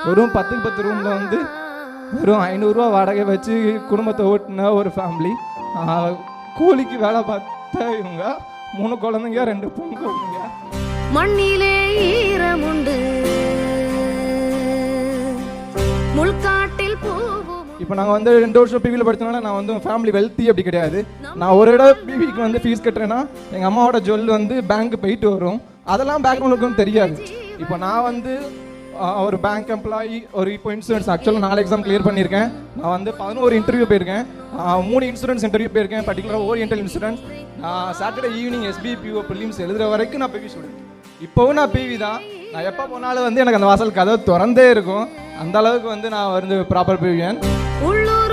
வெறும் 10 ரூமில் வந்து வெறும் 500 ரூபா வாடகை வச்சு குடும்பத்தை ஓட்டின ஒரு ஃபேமிலி. கூலிக்கு வேலை பார்த்த இவங்க 3 குழந்தைங்க 2 பொண்ணு குழந்தைங்க. மண்ணிலே ஈரமுண்டு முள்காட்டில் பூவும். இப்போ நாங்கள் வந்து 2 வருஷம் பிவியில் படித்தனால நான் வந்து ஃபேமிலி வெல்த்தி அப்படி கிடையாது. நான் ஒரு இடம் பிவிக்கு வந்து ஃபீஸ் கட்டுறேன்னா எங்கள் அம்மாவோட ஜுவல் வந்து பேங்க் போயிட்டு வரும். அதெல்லாம் பேக்ரவுண்டுக்கும் தெரியாது. இப்போ நான் வந்து ஒரு பேங்க் எம்ப்ளாயி, ஒரு இப்போ இன்சூரன்ஸ் ஆக்சுவலாக 4 எக்ஸாம் கிளியர் பண்ணியிருக்கேன். நான் வந்து 11 இன்டர்வியூ போயிருக்கேன். 3 இன்சூரன்ஸ் இன்டர்வியூ போயிருக்கேன். பர்டிகுலராக oriental insurance. Saturday evening SBPO prelims எழுதுகிற வரைக்கும் நான் பிவி ஸ்டூடெண்ட். இப்போவும் நான் பிவி தான். நான் எப்போ போனாலும் வந்து எனக்கு அந்த வாசல் கதவு திறந்தே இருக்கும். அந்த அளவுக்கு வந்து நான் வந்து ப்ராப்பர் பிவியன். உள்ளூர்